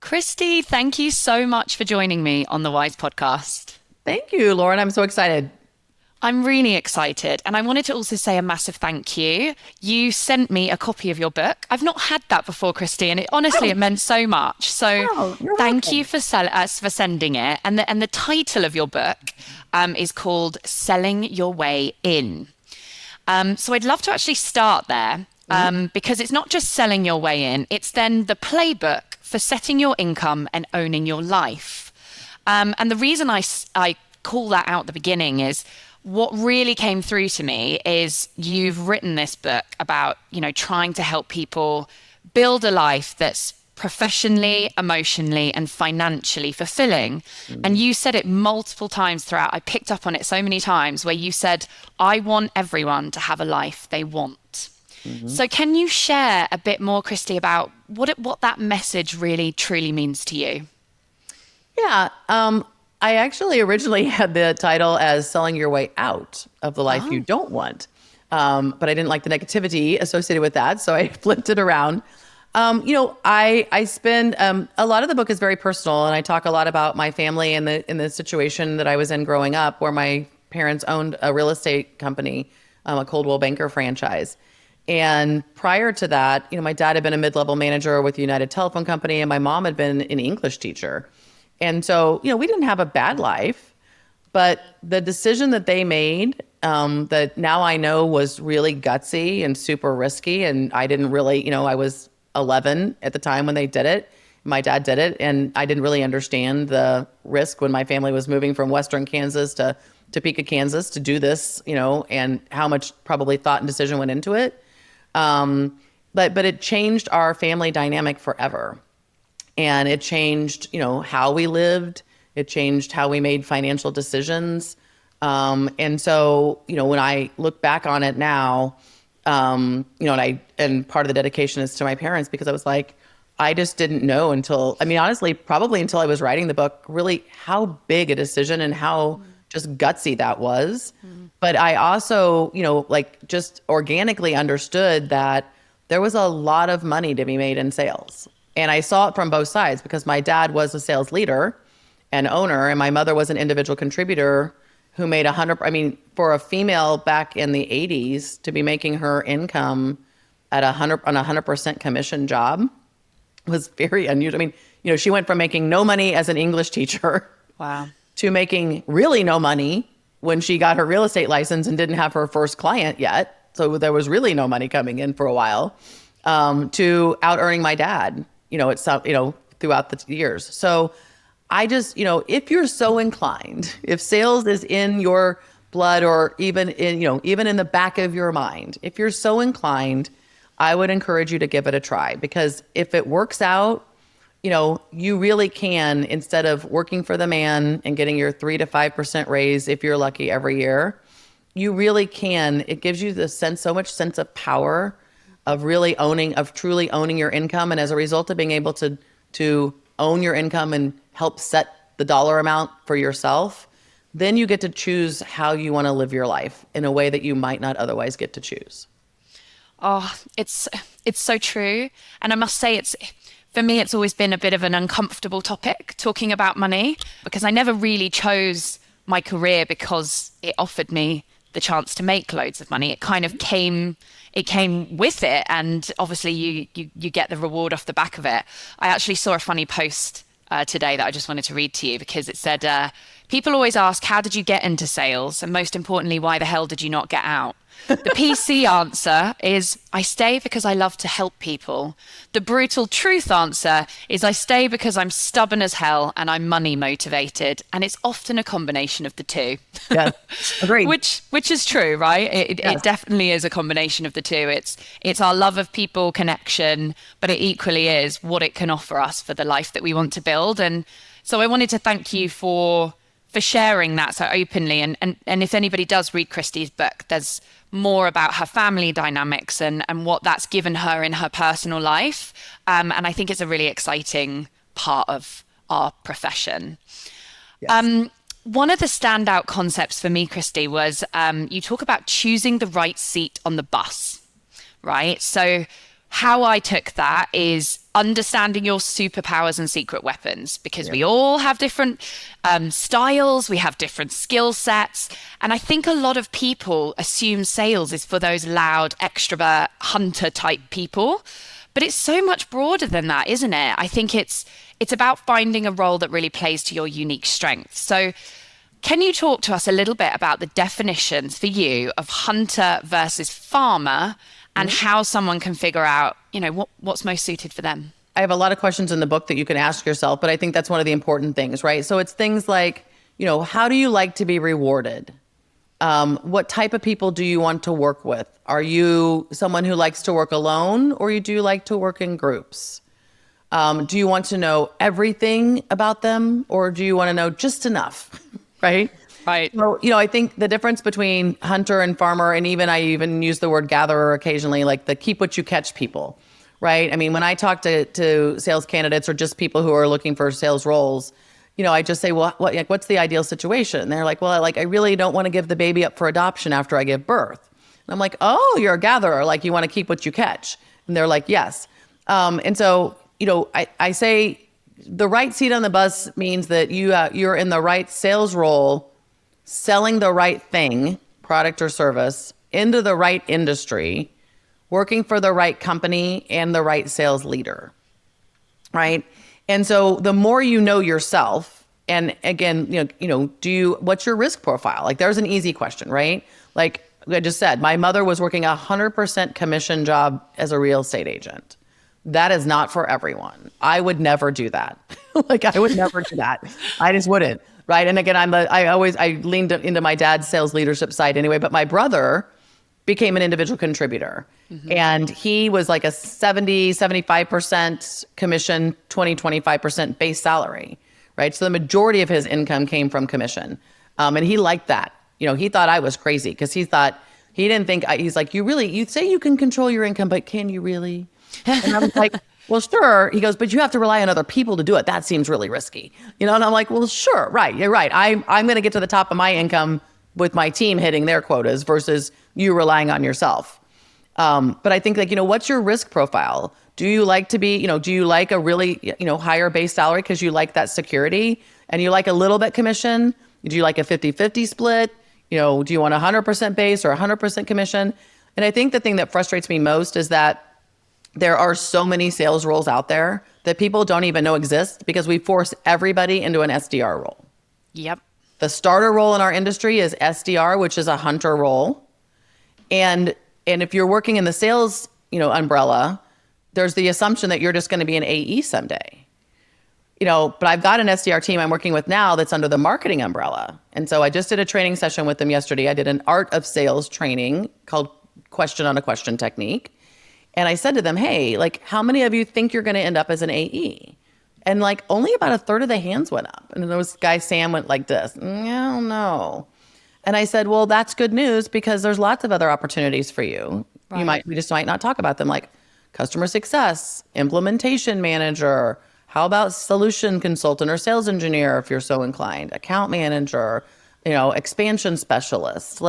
Kristie, thank you so much for joining me on the Wise podcast. Thank you, Lauren. I'm so excited. I'm really excited. And I wanted to also say a massive thank you. You sent me a copy of your book. I've not had that before, Kristie, and honestly, it meant so much. So You're thank welcome. you for sending it. And the title of your book is called Selling Your Way In. So I'd love to actually start there because it's not just selling your way in, it's then the playbook for setting your income and owning your life. And the reason I call that out at the beginning is what really came through to me is you've written this book about, trying to help people build a life that's professionally, emotionally, and financially fulfilling. And you said it multiple times throughout. I picked up on it so many times where you said, I want everyone to have a life they want. So can you share a bit more, Kristie, about what that message really truly means to you? Yeah. I actually originally had the title as Selling Your Way Out of the Life You Don't Want. But I didn't like the negativity associated with that. So I flipped it around. I spend a lot of the book is very personal, and I talk a lot about my family and the situation that I was in growing up, where my parents owned a real estate company, a Coldwell Banker franchise. And prior to that, my dad had been a mid-level manager with United Telephone Company, and my mom had been an English teacher. And so, we didn't have a bad life, but the decision that they made, that now I know was really gutsy and super risky. And I didn't really, I was 11 at the time when they did it. My dad did it, and I didn't really understand the risk when my family was moving from Western Kansas to Topeka, Kansas to do this, and how much probably thought and decision went into it. But it changed our family dynamic forever. And it changed, how we lived. It changed how we made financial decisions. And so, when I look back on it now, and part of the dedication is to my parents, because I was like, I just didn't know honestly, probably until I was writing the book, really how big a decision and how just gutsy that was. But I also, just organically understood that there was a lot of money to be made in sales. And I saw it from both sides, because my dad was a sales leader and owner, and my mother was an individual contributor who made for a female back in the 80s to be making her income at on a 100% commission job was very unusual. She went from making no money as an English teacher Wow. to making really no money when she got her real estate license and didn't have her first client yet. So there was really no money coming in for a while, to out earning my dad, throughout the years. So I just, if you're so inclined, if sales is in your blood, or even in the back of your mind, if you're so inclined, I would encourage you to give it a try, because if it works out, you really can, instead of working for the man and getting your 3 to 5% raise, if you're lucky, every year, you really can. It gives you so much sense of power of truly owning your income. And as a result of being able to own your income and help set the dollar amount for yourself, then you get to choose how you want to live your life in a way that you might not otherwise get to choose. Oh, it's so true. And I must say, for me, it's always been a bit of an uncomfortable topic, talking about money, because I never really chose my career because it offered me the chance to make loads of money. It kind of came with it. And obviously you get the reward off the back of it. I actually saw a funny post today that I just wanted to read to you, because it said, people always ask, how did you get into sales? And most importantly, why the hell did you not get out? The PC answer is, I stay because I love to help people. The brutal truth answer is, I stay because I'm stubborn as hell and I'm money motivated. And it's often a combination of the two. Yeah, agreed. which is true, right? Yes. It definitely is a combination of the two. It's our love of people, connection, but it equally is what it can offer us for the life that we want to build. And so I wanted to thank you for sharing that so openly. And if anybody does read Kristie's book, there's more about her family dynamics and what that's given her in her personal life. And I think it's a really exciting part of our profession. Yes. One of the standout concepts for me, Kristie, was you talk about choosing the right seat on the bus, right? So how I took that is understanding your superpowers and secret weapons, because we all have different styles, we have different skill sets. And I think a lot of people assume sales is for those loud, extrovert, hunter type people. But it's so much broader than that, isn't it? I think it's about finding a role that really plays to your unique strengths. So can you talk to us a little bit about the definitions for you of hunter versus farmer, and how someone can figure out, what's most suited for them? I have a lot of questions in the book that you can ask yourself, but I think that's one of the important things, right? So it's things like, how do you like to be rewarded? What type of people do you want to work with? Are you someone who likes to work alone, or do you like to work in groups? Do you want to know everything about them, or do you want to know just enough? Right? Right. So, I think the difference between hunter and farmer, and I even use the word gatherer occasionally, like the keep what you catch people, right? I mean, when I talk to sales candidates or just people who are looking for sales roles, I just say, well, what's the ideal situation? And they're like, well, I really don't want to give the baby up for adoption after I give birth. And I'm like, oh, you're a gatherer. Like, you want to keep what you catch. And they're like, yes. And so, I say the right seat on the bus means that you're in the right sales role, selling the right thing, product or service, into the right industry, working for the right company and the right sales leader, right? And so the more you know yourself, and again, what's your risk profile? Like, there's an easy question, right? Like I just said, my mother was working 100% commission job as a real estate agent. That is not for everyone. I would never do that. I would never do that. I just wouldn't. Right. And again, I leaned into my dad's sales leadership side anyway, but my brother became an individual contributor, and he was like a 75% commission, 25% base salary. Right. So the majority of his income came from commission. And he liked that. He thought I was crazy because he's like, you say you can control your income, but can you really? And I was like, well, sure. He goes, but you have to rely on other people to do it. That seems really risky. And I'm like, well, sure. Right. You're right. I'm going to get to the top of my income with my team hitting their quotas versus you relying on yourself. But I think what's your risk profile? Do you like to be, do you like a really, higher base salary because you like that security, and you like a little bit commission? Do you like a 50-50 split? Do you want 100% base or 100% commission? And I think the thing that frustrates me most is that there are so many sales roles out there that people don't even know exist because we force everybody into an SDR role. Yep. The starter role in our industry is SDR, which is a hunter role. And if you're working in the sales, umbrella, there's the assumption that you're just going to be an AE someday. But I've got an SDR team I'm working with now that's under the marketing umbrella. And so I just did a training session with them yesterday. I did an art of sales training called Question on a Question Technique. And I said to them, hey, how many of you think you're going to end up as an AE? And only about a third of the hands went up. And then this guy, Sam, went like this, I don't know. And I said, well, that's good news because there's lots of other opportunities for you. Right. We just might not talk about them, like customer success, implementation manager. How about solution consultant or sales engineer if you're so inclined, account manager, expansion specialist.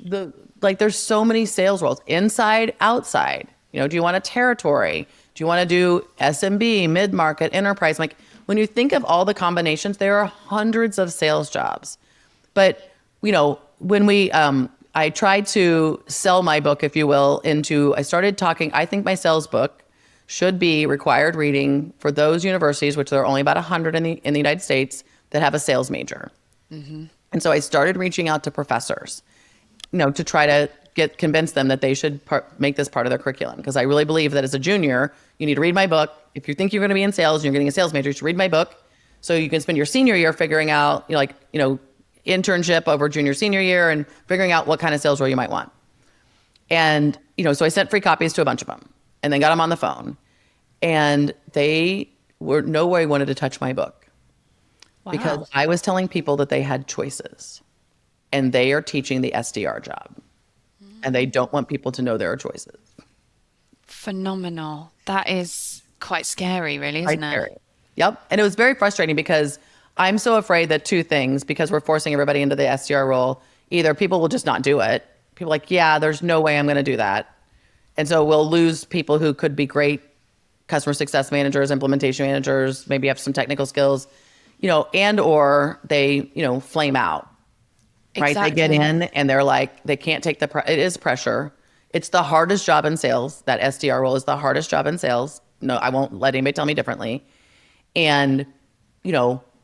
There's so many sales roles, inside, outside. Do you want a territory? Do you want to do SMB, mid-market, enterprise? When you think of all the combinations, there are hundreds of sales jobs. But, when I tried to sell my book, if you will, I started talking, I think my sales book should be required reading for those universities, which there are only about 100 in the United States, that have a sales major. Mm-hmm. And so I started reaching out to professors, to try to convince them that they should make this part of their curriculum. Because I really believe that as a junior, you need to read my book. If you think you're going to be in sales and you're getting a sales major, you should read my book. So you can spend your senior year figuring out, internship over junior, senior year and figuring out what kind of sales role you might want. And, so I sent free copies to a bunch of them and then got them on the phone. And they were no way wanted to touch my book. Wow. Because I was telling people that they had choices. And they are teaching the SDR job. And they don't want people to know there are choices. Phenomenal. That is quite scary, really, isn't it? Scary. Yep. And it was very frustrating because I'm so afraid that two things, because we're forcing everybody into the SDR role, either people will just not do it. People are like, yeah, there's no way I'm going to do that. And so we'll lose people who could be great customer success managers, implementation managers, maybe have some technical skills, and or they, flame out, right? They get Exactly. in and they're like, they can't take it is pressure. It's the hardest job in sales. That SDR role is the hardest job in sales. No, I won't let anybody tell me differently. And,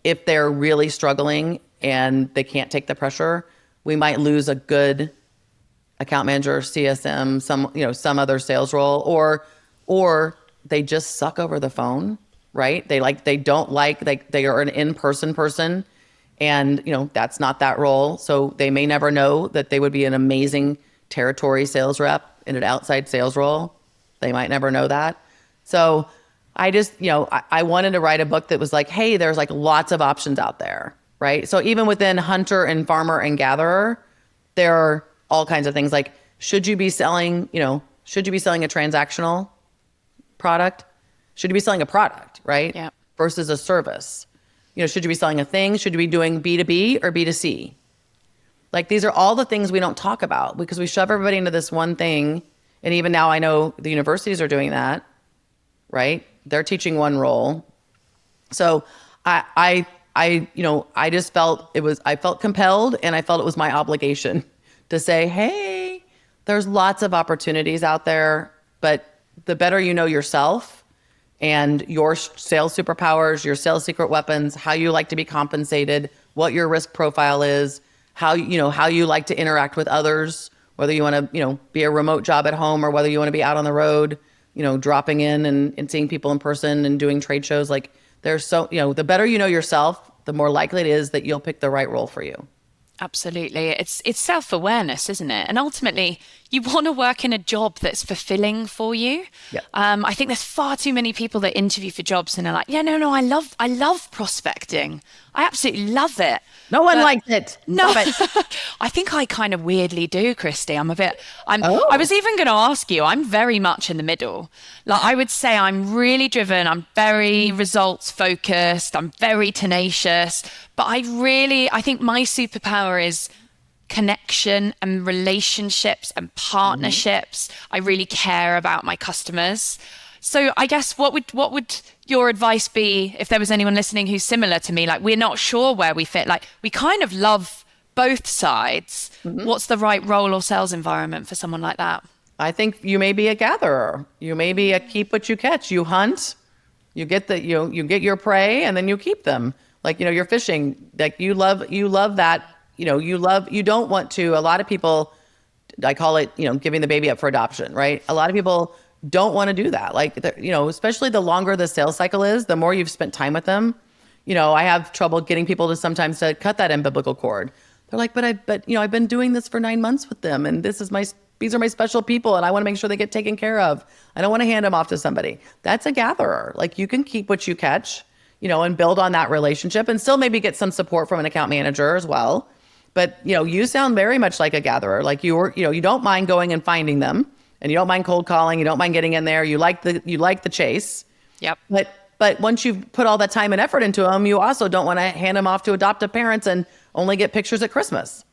if they're really struggling and they can't take the pressure, we might lose a good account manager, CSM, some other sales role, or they just suck over the phone, right? They are an in-person person, and that's not that role. So they may never know that they would be an amazing territory sales rep in an outside sales role. They might never know that. So I just, I wanted to write a book that was like, hey, there's like lots of options out there, right? So even within hunter and farmer and gatherer, there are all kinds of things like, should you be selling a transactional product? Should you be selling a product, right? Yeah. Versus a service? Should you be selling a thing? Should you be doing B2B or B2C? Like, these are all the things we don't talk about because we shove everybody into this one thing. And even now I know the universities are doing that, right? They're teaching one role. So I just felt I felt compelled, and I felt it was my obligation to say, hey, there's lots of opportunities out there, but the better you know yourself and your sales superpowers, your sales secret weapons, how you like to be compensated, what your risk profile is, how you like to interact with others, whether you want to, be a remote job at home or whether you want to be out on the road, dropping in and seeing people in person and doing trade shows. Like, there's the better you know yourself, the more likely it is that you'll pick the right role for you. Absolutely. It's self-awareness, isn't it? And ultimately, you want to work in a job that's fulfilling for you. Yeah. I think there's far too many people that interview for jobs and are like, yeah, no, I love prospecting. I absolutely love it. No one likes it. No, Stop it. I think I kind of weirdly do, Kristie. Oh. I was even going to ask you, I'm very much in the middle. Like, I would say I'm really driven. I'm very results focused. I'm very tenacious, but I think my superpower is connection and relationships and partnerships. I really care about my customers. So I guess what would your advice be if there was anyone listening who's similar to me? Like, we're not sure where we fit. Like, we kind of love both sides. What's the right role or sales environment for someone like that? I think you may be a gatherer. You may be a keep what you catch. You hunt, you get you get your prey, and then you keep them. Like, you're fishing. Like, you love that. You don't want to. A lot of people, I call it, giving the baby up for adoption, right? A lot of people don't want to do that. Like, especially the longer the sales cycle is, the more you've spent time with them. I have trouble getting people to sometimes to cut that umbilical cord. They're like, but I've been doing this for 9 months with them, and these are my special people, and I want to make sure they get taken care of. I don't want to hand them off to somebody. That's a gatherer. Like, you can keep what you catch, and build on that relationship, and still maybe get some support from an account manager as well. But you sound very much like a gatherer. Like, you don't mind going and finding them. And you don't mind cold calling. You don't mind getting in there. You like the chase. Yep. But once you've put all that time and effort into them, you also don't want to hand them off to adoptive parents and only get pictures at Christmas.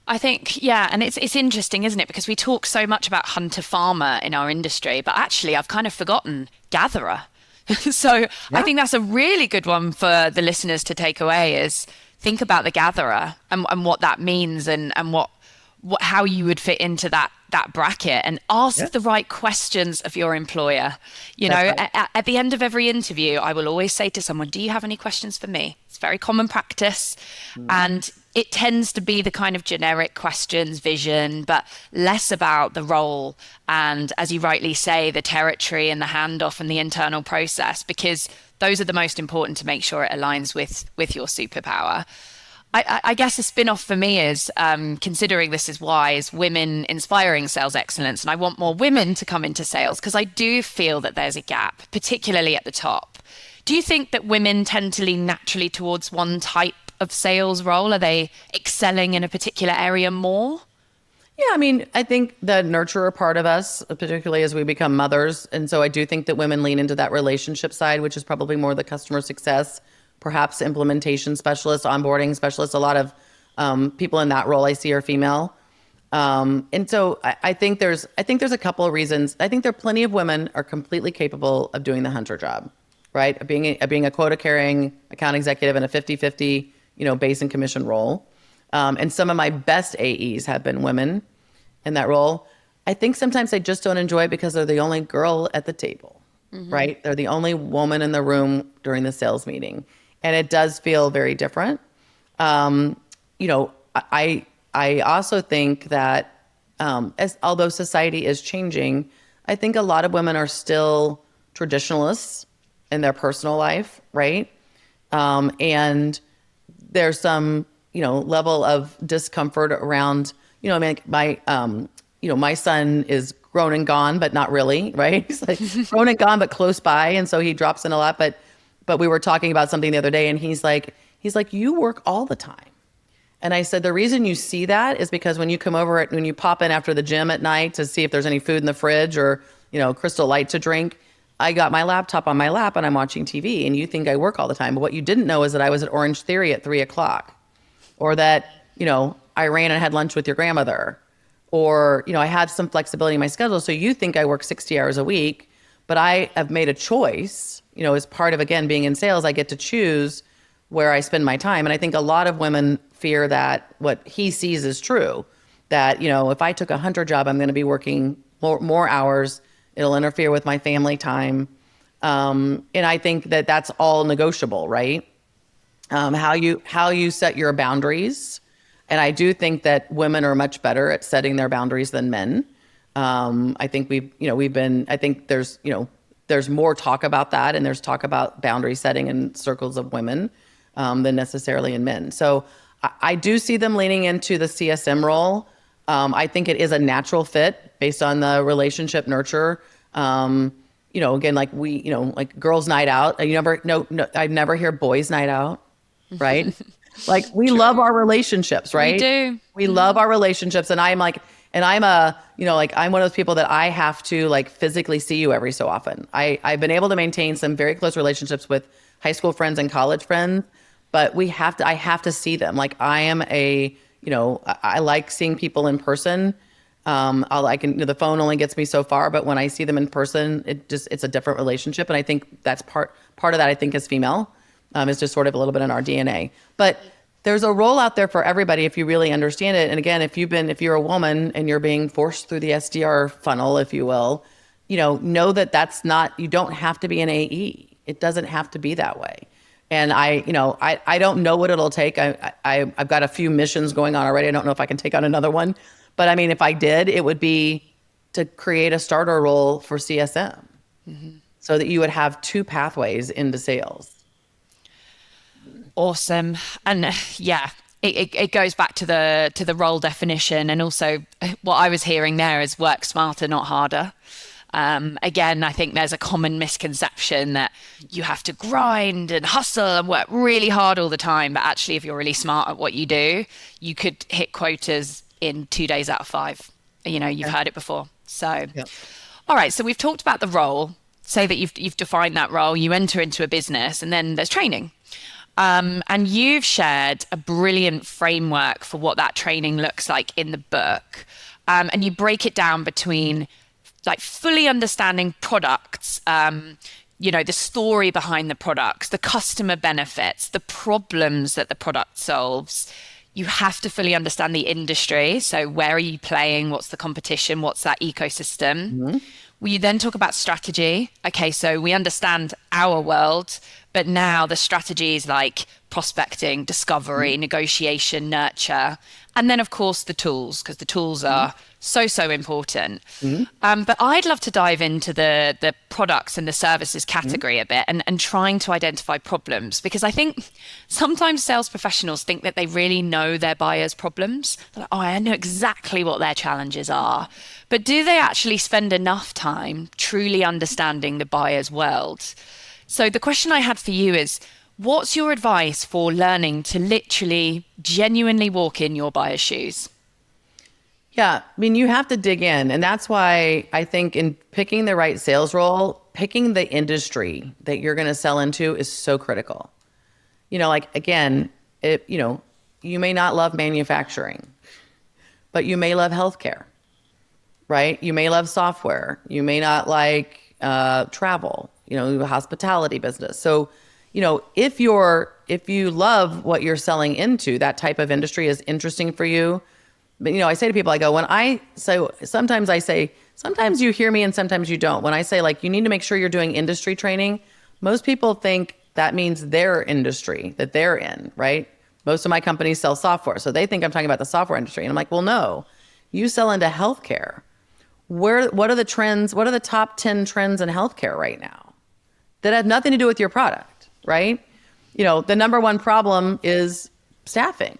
I think, yeah, and it's interesting, isn't it? Because we talk so much about hunter-farmer in our industry, but actually I've kind of forgotten gatherer. So yeah. I think that's a really good one for the listeners to take away is think about the gatherer and what that means and how you would fit into that bracket and ask the right questions of your employer. Right. At the end of every interview, I will always say to someone, do you have any questions for me? It's very common practice. And it tends to be the kind of generic questions, vision, but less about the role. And as you rightly say, the territory and the handoff and the internal process, because those are the most important to make sure it aligns with your superpower. I guess a spin-off for me is considering this is why is women inspiring sales excellence. And I want more women to come into sales because I do feel that there's a gap, particularly at the top. Do you think that women tend to lean naturally towards one type of sales role? Are they excelling in a particular area more? Yeah, I mean, I think the nurturer part of us, particularly as we become mothers. And so I do think that women lean into that relationship side, which is probably more the customer success, perhaps implementation specialists, onboarding specialists. A lot of people in that role I see are female. And so I think there's a couple of reasons. I think there are plenty of women are completely capable of doing the hunter job, right? Of being a quota carrying account executive in a 50-50, base and commission role. And some of my best AEs have been women in that role. I think sometimes they just don't enjoy it because they're the only girl at the table, right? They're the only woman in the room during the sales meeting. And it does feel very different. I also think that although society is changing, I think a lot of women are still traditionalists in their personal life, right? And there's some, level of discomfort around, I mean, my son is grown and gone, but not really, right? He's like grown and gone, but close by. And so he drops in a lot. But we were talking about something the other day and he's like, you work all the time. And I said, the reason you see that is because when you come over, when you pop in after the gym at night to see if there's any food in the fridge or, Crystal Light to drink, I got my laptop on my lap and I'm watching TV and you think I work all the time. But what you didn't know is that I was at Orange Theory at 3:00 or that, I ran and had lunch with your grandmother or, I had some flexibility in my schedule. So you think I work 60 hours a week, but I have made a choice, as part of, again, being in sales, I get to choose where I spend my time. And I think a lot of women fear that what he sees is true, that, if I took a hunter job, I'm going to be working more hours. It'll interfere with my family time. And I think that that's all negotiable, right? How you set your boundaries. And I do think that women are much better at setting their boundaries than men. I think I think there's more talk about that. And there's talk about boundary setting in circles of women than necessarily in men. So I do see them leaning into the CSM role. I think it is a natural fit based on the relationship nurture. Again, like like girls' night out. I never hear boys' night out, right? Like we love our relationships, right? We do. We love our relationships, and I'm I'm one of those people that I have to like physically see you every so often. I've been able to maintain some very close relationships with high school friends and college friends, but I have to see them. Like I am I like seeing people in person. The phone only gets me so far, but when I see them in person, it's a different relationship. And I think that's part of that, I think, is female, is just sort of a little bit in our DNA. But there's a role out there for everybody if you really understand it. And again, if you're a woman and you're being forced through the SDR funnel, if you will, know that that's not, you don't have to be an AE. It doesn't have to be that way. And I don't know what it'll take. I've got a few missions going on already. I don't know if I can take on another one. But I mean, if I did, it would be to create a starter role for CSM so that you would have two pathways into sales. Awesome. And yeah, it goes back to the role definition. And also what I was hearing there is work smarter, not harder. Again, I think there's a common misconception that you have to grind and hustle and work really hard all the time. But actually, if you're really smart at what you do, you could hit quotas in 2 days out of 5. You've heard it before. So, All right. So we've talked about the role. Say that you've defined that role. You enter into a business, and then there's training. And you've shared a brilliant framework for what that training looks like in the book. And you break it down between like fully understanding products, the story behind the products, the customer benefits, the problems that the product solves. You have to fully understand the industry. So where are you playing? What's the competition? What's that ecosystem? We then talk about strategy. Okay, so we understand our world, but now the strategy is like prospecting, discovery, negotiation, nurture. And then, of course, the tools, because the tools are so important. But I'd love to dive into the products and the services category a bit and trying to identify problems, because I think sometimes sales professionals think that they really know their buyers' problems. They're like, oh, I know exactly what their challenges are. But do they actually spend enough time truly understanding the buyer's world? So the question I had for you is, what's your advice for learning to literally, genuinely walk in your buyer's shoes? Yeah, I mean, you have to dig in. And that's why I think in picking the right sales role, picking the industry that you're going to sell into is so critical. Again, you may not love manufacturing, but you may love healthcare, right? You may love software. You may not like travel, hospitality business. So, if you love what you're selling into, that type of industry is interesting for you. But, I say to people, I go, sometimes you hear me and sometimes you don't. When I say like, you need to make sure you're doing industry training, most people think that means their industry that they're in, right? Most of my companies sell software. So they think I'm talking about the software industry. And I'm like, well, no, you sell into healthcare. What are the trends? What are the top 10 trends in healthcare right now that have nothing to do with your product, right? The number one problem is staffing,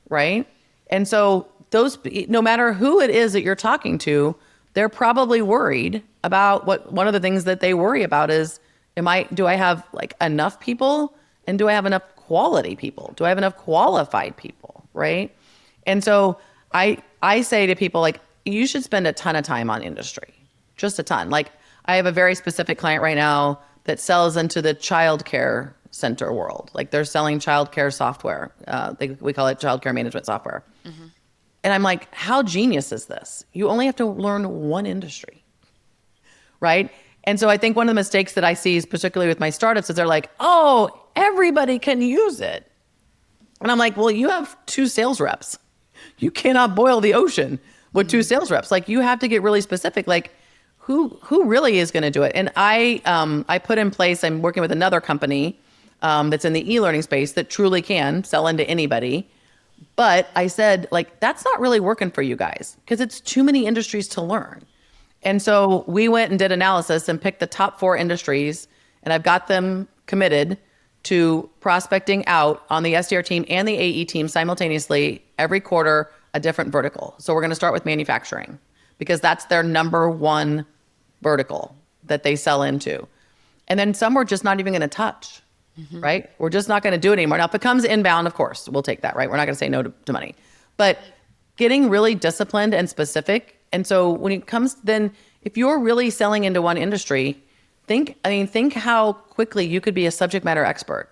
right? And so no matter who it is that you're talking to, they're probably worried about one of the things that they worry about is, do I have like enough people? And do I have enough quality people? Do I have enough qualified people? Right. And so I say to people, like, you should spend a ton of time on industry, just a ton. Like, I have a very specific client right now that sells into the childcare center world. Like, they're selling childcare software. We call it childcare management software. Mm-hmm. And I'm like, how genius is this? You only have to learn one industry, right? And so I think one of the mistakes that I see, particularly with my startups, is they're like, oh, everybody can use it. And I'm like, well, you have 2 sales reps. You cannot boil the ocean with 2 sales reps. Like, you have to get really specific. Like, who really is going to do it? And I put in place, I'm working with another company that's in the e-learning space that truly can sell into anybody. But I said, like, that's not really working for you guys because it's too many industries to learn. And so we went and did analysis and picked the top 4 industries, and I've got them committed to prospecting out on the SDR team and the AE team simultaneously every quarter, a different vertical. So we're going to start with manufacturing because that's their number one vertical that they sell into. And then some we're just not even going to touch, right? We're just not going to do it anymore. Now, if it comes inbound, of course, we'll take that, right? We're not going to say no to money. But getting really disciplined and specific. And so when it comes, then if you're really selling into one industry, think how quickly you could be a subject matter expert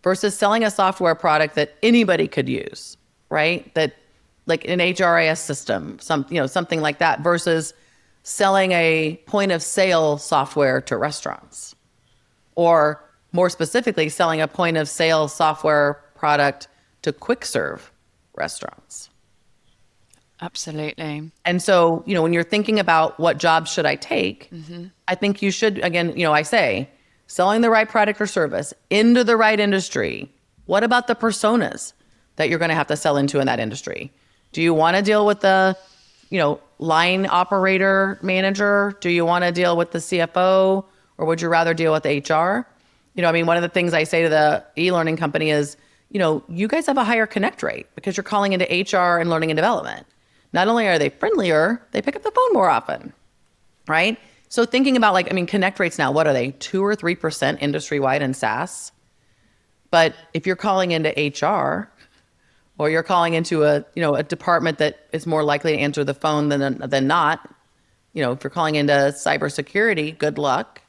versus selling a software product that anybody could use, right? That like an HRIS system, something like that, versus selling a point of sale software to restaurants, or more specifically, selling a point of sale software product to quick serve restaurants. Absolutely. And so, when you're thinking about what jobs should I take, I think you should, again, I say, selling the right product or service into the right industry. What about the personas that you're going to have to sell into in that industry? Do you want to deal with the, line operator manager? Do you want to deal with the CFO, or would you rather deal with HR? One of the things I say to the e-learning company is, you guys have a higher connect rate because you're calling into HR and learning and development. Not only are they friendlier, they pick up the phone more often, right? So thinking about connect rates now, what are they? 2 or 3% industry-wide in SaaS? But if you're calling into HR, or you're calling into a department that is more likely to answer the phone than not, if you're calling into cybersecurity, good luck,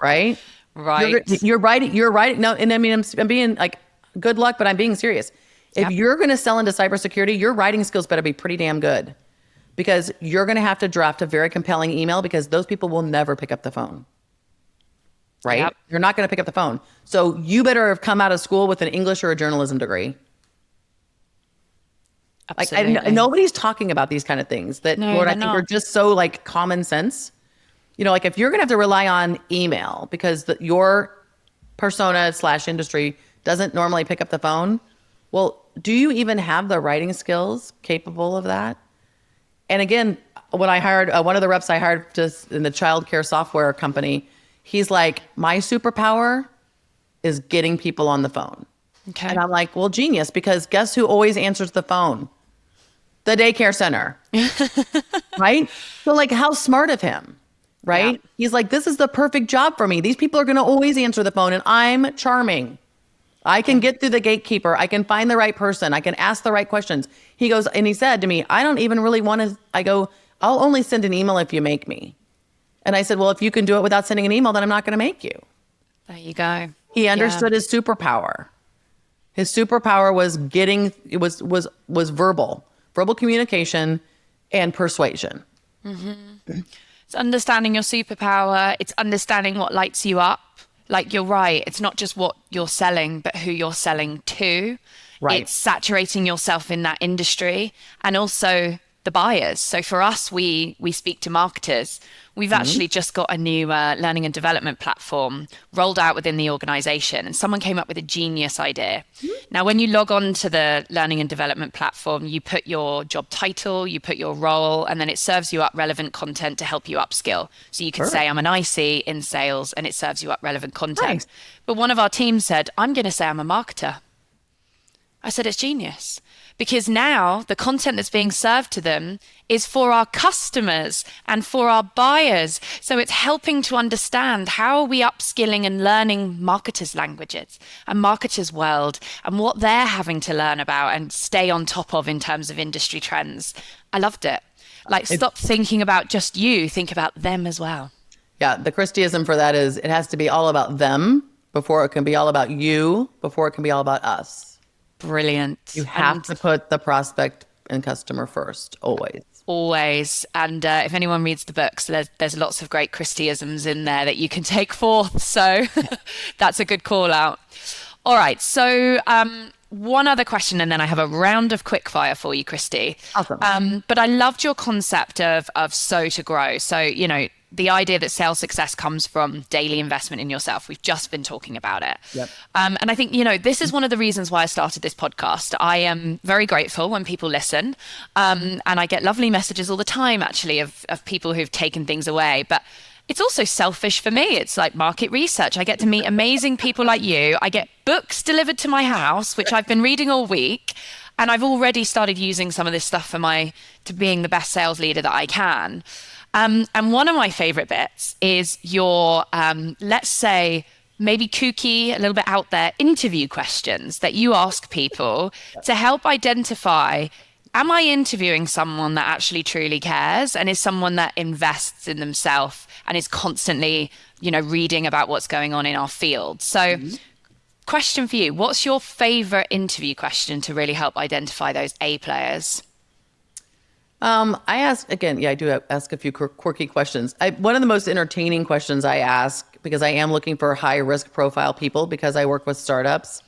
right? Right. You're right. No, and I mean, I'm being like, good luck, but I'm being serious. If you're going to sell into cybersecurity, your writing skills better be pretty damn good, because you're going to have to draft a very compelling email because those people will never pick up the phone, right? Yep. You're not going to pick up the phone. So you better have come out of school with an English or a journalism degree. Absolutely. Nobody's talking about these kind of things that, No, Lord, I they're think not. are just so common sense. If you're going to have to rely on email because your persona / industry doesn't normally pick up the phone, well, do you even have the writing skills capable of that? And again, when I hired one of the reps I hired just in the childcare software company, he's like, my superpower is getting people on the phone. Okay. And I'm like, well, genius, because guess who always answers the phone? The daycare center, right? So how smart of him, right? Yeah. He's like, this is the perfect job for me. These people are going to always answer the phone, and I'm charming. I can get through the gatekeeper. I can find the right person. I can ask the right questions. He goes, and he said to me, I don't even really want to, I go, I'll only send an email if you make me. And I said, well, if you can do it without sending an email, then I'm not going to make you. There you go. He understood his superpower. His superpower was was verbal, verbal communication and persuasion. It's understanding your superpower. It's understanding what lights you up. Like, you're right. It's not just what you're selling, but who you're selling to. Right. It's saturating yourself in that industry and also the buyers. So for us, we speak to marketers. We've actually just got a new learning and development platform rolled out within the organization, and someone came up with a genius idea. Now, when you log on to the learning and development platform, you put your job title, you put your role, and then it serves you up relevant content to help you upskill. So you can say, I'm an IC in sales, and it serves you up relevant content. Nice. But one of our team said, I'm going to say I'm a marketer. I said, it's genius. Because now the content that's being served to them is for our customers and for our buyers. So it's helping to understand how are we upskilling and learning marketers' languages and marketers' world and what they're having to learn about and stay on top of in terms of industry trends. I loved it. Like, stop thinking about just you, think about them as well. Yeah, the Christieism for that is it has to be all about them before it can be all about you, before it can be all about us. Brilliant. You have to put the prospect and customer first, always. Always. And if anyone reads the books, there's lots of great Christieisms in there that you can take forth. So that's a good call out. All right. So one other question, and then I have a round of quickfire for you, Kristie. Awesome. But I loved your concept of sow to grow. So, you know, the idea that sales success comes from daily investment in yourself. We've just been talking about it. Yep. And I think, you know, this is one of the reasons why I started this podcast. I am very grateful when people listen. And I get lovely messages all the time, actually, of people who've taken things away. But it's also selfish for me. It's like market research. I get to meet amazing people like you. I get books delivered to my house, which I've been reading all week. And I've already started using some of this stuff to being the best sales leader that I can. And one of my favorite bits is your, let's say, maybe kooky, a little bit out there interview questions that you ask people to help identify, am I interviewing someone that actually truly cares and is someone that invests in themselves and is constantly, you know, reading about what's going on in our field? So question for you, what's your favorite interview question to really help identify those A players? I ask, again, I do ask a few quirky questions. One of the most entertaining questions I ask, because I am looking for high risk profile people because I work with startups,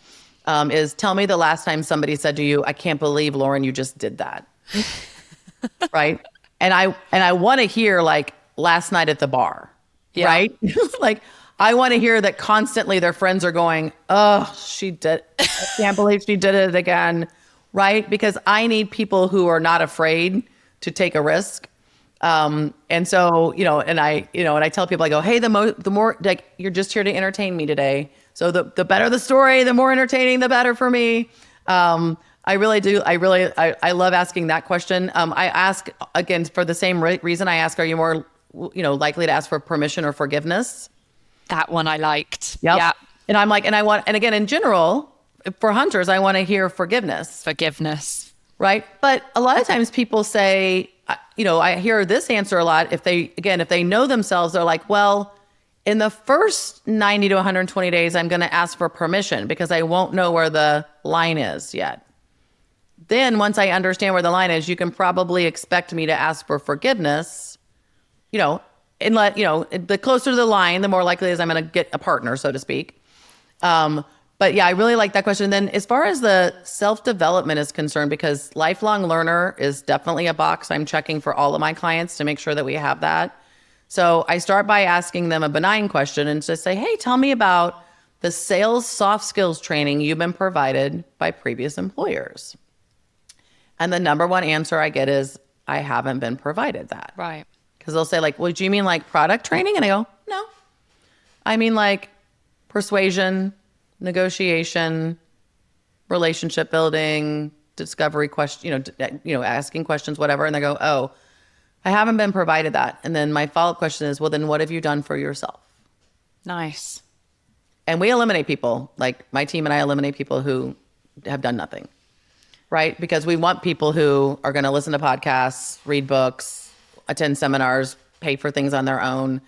is tell me the last time somebody said to you, I can't believe, Lauren, you just did that. Right? And I want to hear like last night at the bar, right? Like, I want to hear that constantly their friends are going, oh, she did, I can't believe she did it again. Right? Because I need people who are not afraid to take a risk. And so, and I tell people, I go, hey, the more like, you're just here to entertain me today. So the better the story, the more entertaining, the better for me. I really do. I love asking that question. I ask again, for the same reason I ask, are you more, likely to ask for permission or forgiveness? That one I liked. Yep. Yeah. And I'm like, and again, in general, for hunters, I want to hear forgiveness. Forgiveness. Right. But a lot of times people say, I hear this answer a lot. If they know themselves, they're like, well, in the first 90 to 120 days, I'm going to ask for permission because I won't know where the line is yet. Then once I understand where the line is, you can probably expect me to ask for forgiveness, and the closer to the line, the more likely it is I'm going to get a partner, so to speak. But yeah, I really like that question. Then as far as the self-development is concerned, because lifelong learner is definitely a box I'm checking for all of my clients to make sure that we have that. So I start by asking them a benign question and just say, hey, tell me about the sales soft skills training you've been provided by previous employers. And the number one answer I get is, I haven't been provided that. Right. Because they'll say like, well, do you mean like product training? And I go, no. I mean like persuasion, negotiation, relationship building, discovery question, asking questions, whatever. And they go, oh, I haven't been provided that. And then my follow-up question is, well, then what have you done for yourself? Nice. And we eliminate people, like my team and I eliminate people who have done nothing, right? Because we want people who are going to listen to podcasts, read books, attend seminars, pay for things on their own,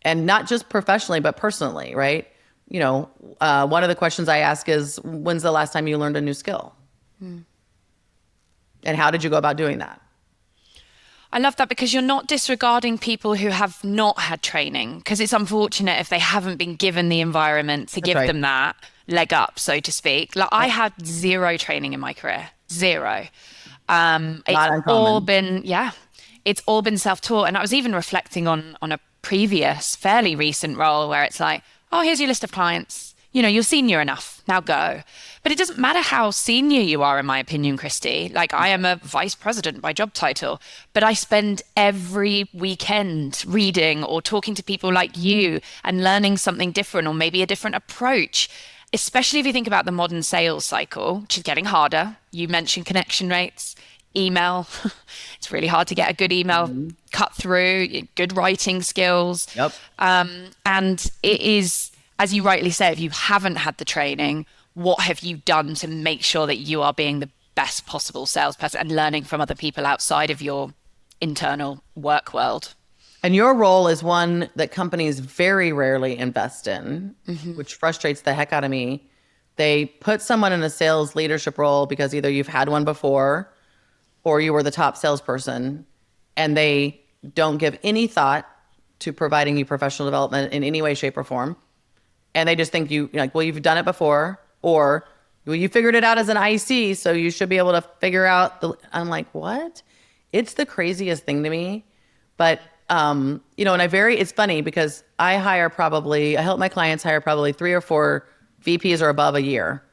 and not just professionally, but personally, right? One of the questions I ask is, when's the last time you learned a new skill? And how did you go about doing that? I love that because you're not disregarding people who have not had training, because it's unfortunate if they haven't been given the environment to That's give right. them that leg up, so to speak. Like I Yep. had zero training in my career, zero. It's Not all uncommon. been, yeah, it's all been self-taught. And I was even reflecting on a previous, fairly recent role where it's like, oh, here's your list of clients. You know, you're senior enough. Now go. But it doesn't matter how senior you are, in my opinion, Kristie. Like I am a vice president by job title, but I spend every weekend reading or talking to people like you and learning something different or maybe a different approach, especially if you think about the modern sales cycle, which is getting harder. You mentioned connection rates, email. It's really hard to get a good email Mhm. cut through, good writing skills. Yep. And it is, as you rightly say, if you haven't had the training, what have you done to make sure that you are being the best possible salesperson and learning from other people outside of your internal work world? And your role is one that companies very rarely invest in, which frustrates the heck out of me. They put someone in a sales leadership role because either you've had one before or you were the top salesperson, and they don't give any thought to providing you professional development in any way, shape, or form. And they just think you're like, well, you've done it before, or well, you figured it out as an IC, so you should be able to figure out the. I'm like, what? It's the craziest thing to me. But and it's funny because I help my clients hire probably 3 or 4 VPs or above a year.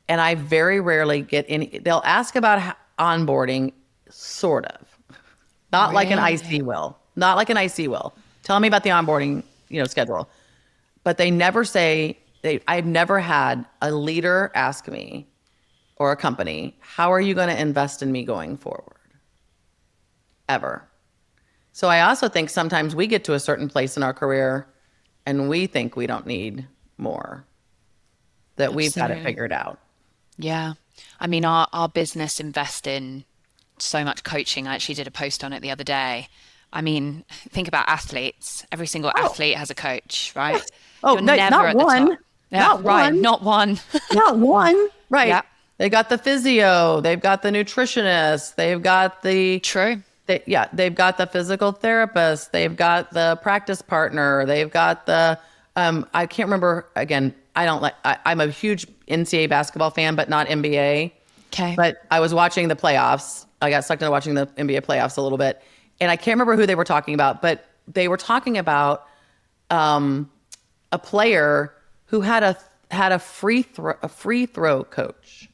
And I very rarely get any, they'll ask about onboarding, sort of. Not like an Really? IC will. Not like an IC will. Tell me about the onboarding, schedule. But they never say, I've never had a leader ask me or a company, how are you going to invest in me going forward? Ever. So I also think sometimes we get to a certain place in our career and we think we don't need more, that we've got it Absolutely. figured out. Yeah. I mean, our business invests in so much coaching. I actually did a post on it the other day. I mean, think about athletes. Every single Oh, athlete has a coach, right? oh, You're never not at the one, top. Yeah, not right. one, Not one. not one. Right. Yeah, They got the physio, they've got the nutritionist, they've got true. they've got the physical therapist, they've got the practice partner, they've got the I can't remember again. I'm a huge NCAA basketball fan, but not NBA. Okay. But I was watching the playoffs. I got sucked into watching the NBA playoffs a little bit, and I can't remember who they were talking about, but they were talking about a player who had a free throw coach.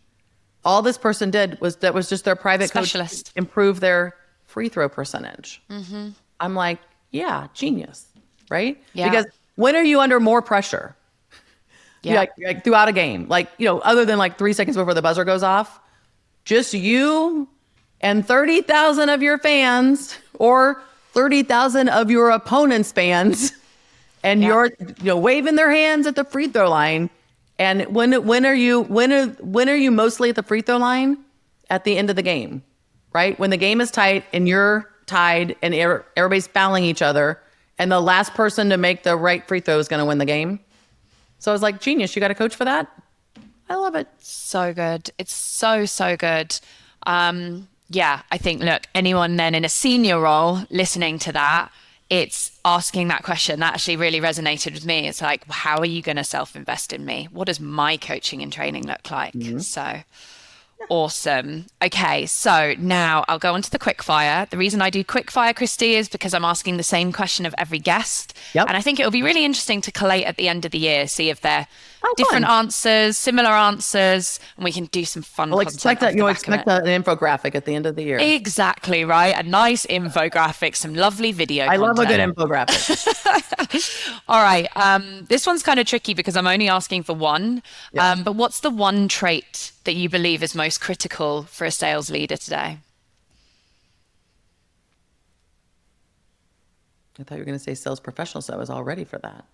All this person did was just their private coach to Specialist. improve their free throw percentage. I'm like, yeah, genius, right? Yeah. Because when are you under more pressure? Yeah. Like throughout a game, other than like 3 seconds before the buzzer goes off, just you and 30,000 of your fans or 30,000 of your opponent's fans, and Yeah. you're waving their hands at the free throw line. And when are you mostly at the free throw line? At the end of the game, right? When the game is tight and you're tied and everybody's fouling each other, and the last person to make the right free throw is going to win the game. So I was like, genius, you got a coach for that? I love it. So good. It's so, so good. Yeah, I think, look, anyone then in a senior role listening to that, it's asking that question. That actually really resonated with me. It's like, how are you going to self-invest in me? What does my coaching and training look like? Mhm. So awesome. Okay, so now I'll go on to the quickfire. The reason I do quickfire, Kristie, is because I'm asking the same question of every guest. Yep. And I think it'll be really interesting to collate at the end of the year, see if they're Oh, different fun. answers, similar answers, and we can do some fun Well, content expect off that the you'll back of expect it. an infographic at the end of the year. Exactly right. A nice infographic, some lovely video I love a good content. infographic. All right. This one's kind of tricky because I'm only asking for one. Yes. But what's the one trait that you believe is most critical for a sales leader today? I thought you were going to say sales professional, so I was all ready for that.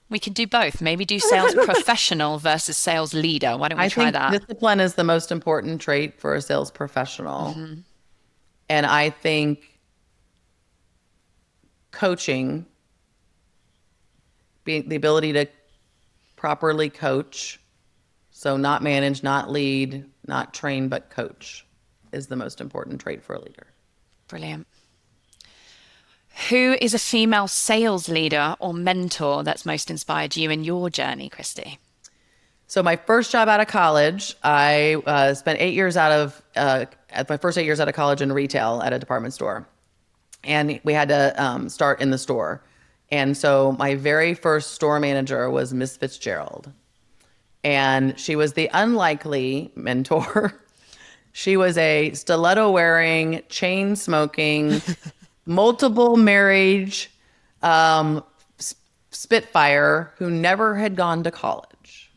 We can do both. Maybe do sales professional versus sales leader. Why don't we I try think that? discipline is the most important trait for a sales professional. And I think coaching, being the ability to properly coach, so not manage, not lead, not train, but coach is the most important trait for a leader. Brilliant. Who is a female sales leader or mentor that's most inspired you in your journey, Kristie? So my first job out of college, I spent 8 years at my first 8 years out of college in retail at a department store. And we had to start in the store. And so my very first store manager was Miss Fitzgerald. And she was the unlikely mentor. She was a stiletto wearing, chain smoking, multiple marriage Spitfire who never had gone to college.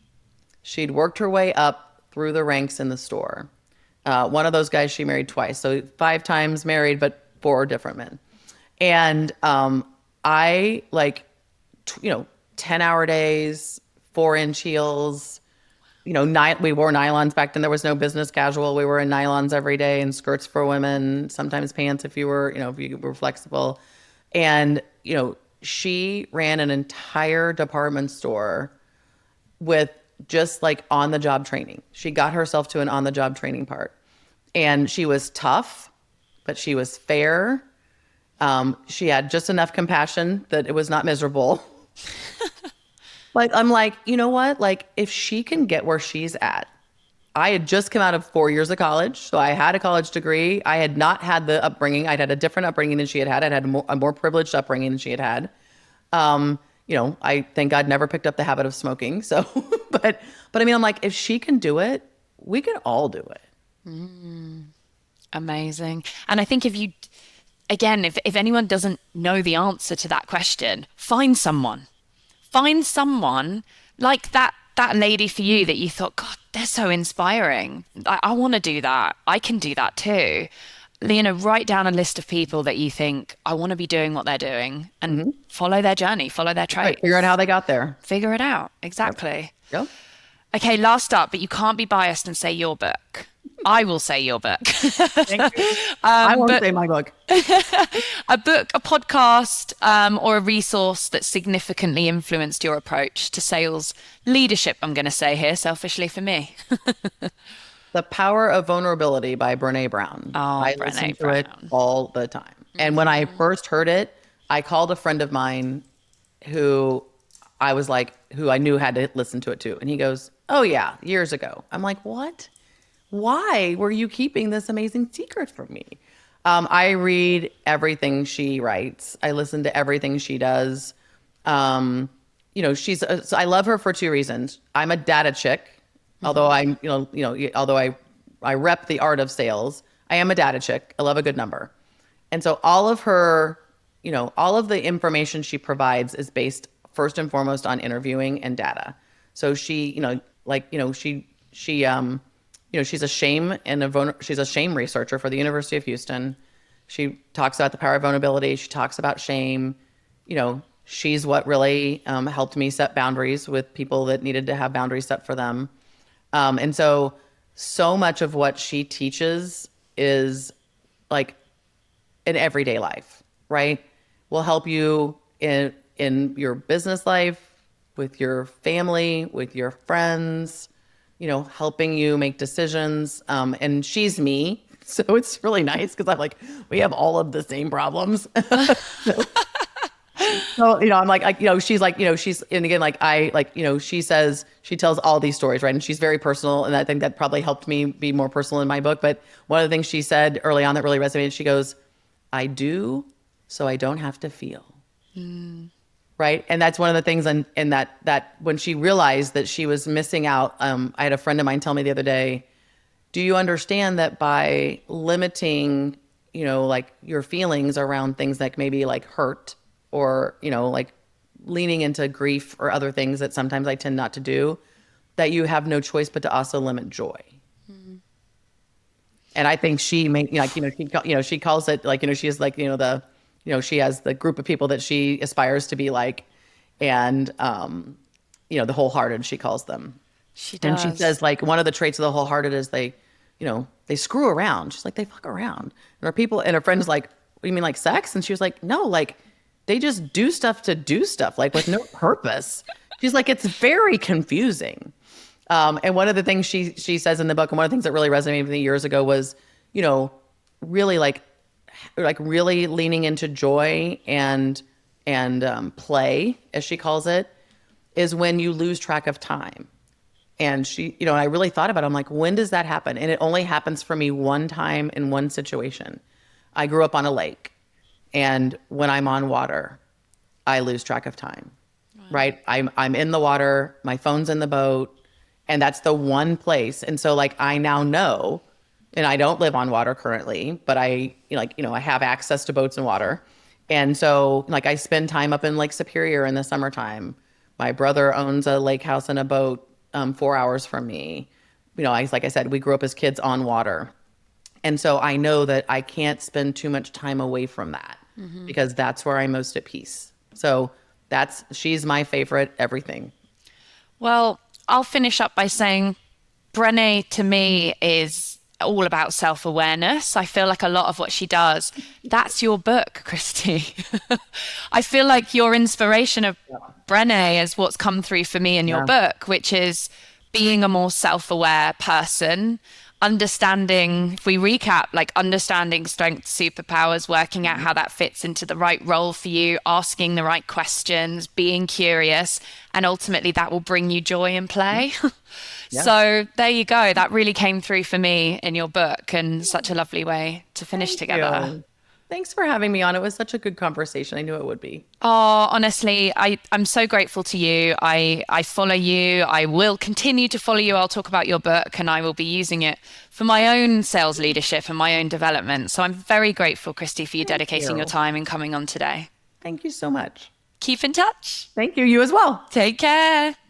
She'd worked her way up through the ranks in the store. One of those guys she married twice. So 5 times married, but 4 different men. And I 10-hour days, 4-inch heels, we wore nylons back then. There was no business casual. We were in nylons every day and skirts for women, sometimes pants if you were flexible. And, she ran an entire department store with just like on the job training. She got herself to an on the job training part. And she was tough, but she was fair. She had just enough compassion that it was not miserable. I'm like, you know what? Like, if she can get where she's at, I had just come out of 4 years of college. So I had a college degree. I had not had the upbringing. I'd had a different upbringing than she had had. I'd had a more privileged upbringing than she had had. I thank God never picked up the habit of smoking. So, but I mean, I'm like, if she can do it, we can all do it. Amazing. And I think if anyone doesn't know the answer to that question, find someone like that lady for you that you thought, God, they're so inspiring. I want to do that. I can do that too. Write down a list of people that you think, I want to be doing what they're doing, and follow their journey, follow their traits. Right. Figure out how they got there. Figure it out. Exactly. Yep. Okay, last up, but you can't be biased and say your book. I will say your book. Thank you. I won't say my book. A book, a podcast, or a resource that significantly influenced your approach to sales leadership, I'm going to say here, selfishly for me. The Power of Vulnerability by Brené Brown. Oh, I listen to it all the time. And when I first heard it, I called a friend of mine who I knew had to listen to it too. And he goes, oh yeah, years ago. I'm like, what? Why were you keeping this amazing secret from me? I read everything she writes. I listen to everything she does. So I love her for 2 reasons. I'm a data chick, although I rep the art of sales. I am a data chick. I love a good number. And so all of the information she provides is based first and foremost on interviewing and data. So she's a shame researcher for the University of Houston. She talks about the power of vulnerability. She talks about shame. She's what really helped me set boundaries with people that needed to have boundaries set for them. And so much of what she teaches is like in everyday life, right? Will help you in your business life, with your family, with your friends, helping you make decisions. And she's me. So it's really nice because I'm like, we have all of the same problems. So, I'm like, she says, she tells all these stories, right? And she's very personal. And I think that probably helped me be more personal in my book. But one of the things she said early on that really resonated, she goes, I do, so I don't have to feel. Right. And that's one of the things in that when she realized that she was missing out, I had a friend of mine tell me the other day, do you understand that by limiting, your feelings around things like maybe like hurt or, like leaning into grief or other things that sometimes I tend not to do, that you have no choice but to also limit joy. And I think she she calls it she is she has the group of people that she aspires to be like, and the wholehearted, she calls them. She does. And she says one of the traits of the wholehearted is they screw around. She's like, they fuck around. And her friend's like, what do you mean, like sex? And she was like, no, they just do stuff to do stuff, with no purpose. She's like, it's very confusing. And one of the things she says in the book, and one of the things that really resonated with me years ago was, you know, really like really leaning into joy and play, as she calls it, is when you lose track of time. And she, you know, I really thought about it. I'm like, when does that happen? And it only happens for me one time in one situation. I grew up on a lake, and when I'm on water, I lose track of time. Wow. Right? I'm in the water, my phone's in the boat, and that's the one place. And so like I now know, and I don't live on water currently, but I I have access to boats and water. And so like I spend time up in Lake Superior in the summertime. My brother owns a lake house and a boat 4 hours from me. You know, like I said, we grew up as kids on water. And so I know that I can't spend too much time away from that because that's where I'm most at peace. So she's my favorite everything. Well, I'll finish up by saying Brené to me is all about self-awareness. I feel like a lot of what she does, that's your book, Kristie. I feel like your inspiration of Brené is what's come through for me in your book, which is being a more self-aware person, understanding, if we recap, like understanding strengths, superpowers, working out how that fits into the right role for you, asking the right questions, being curious, and ultimately that will bring you joy and play. Yeah. So there you go. That really came through for me in your book, and such a lovely way to finish together. You. Thanks for having me on. It was such a good conversation. I knew it would be. Oh, honestly, I'm so grateful to you. I follow you. I will continue to follow you. I'll talk about your book, and I will be using it for my own sales leadership and my own development. So I'm very grateful, Kristie, for you dedicating your time and coming on today. Thank you so much. Keep in touch. Thank you. You as well. Take care.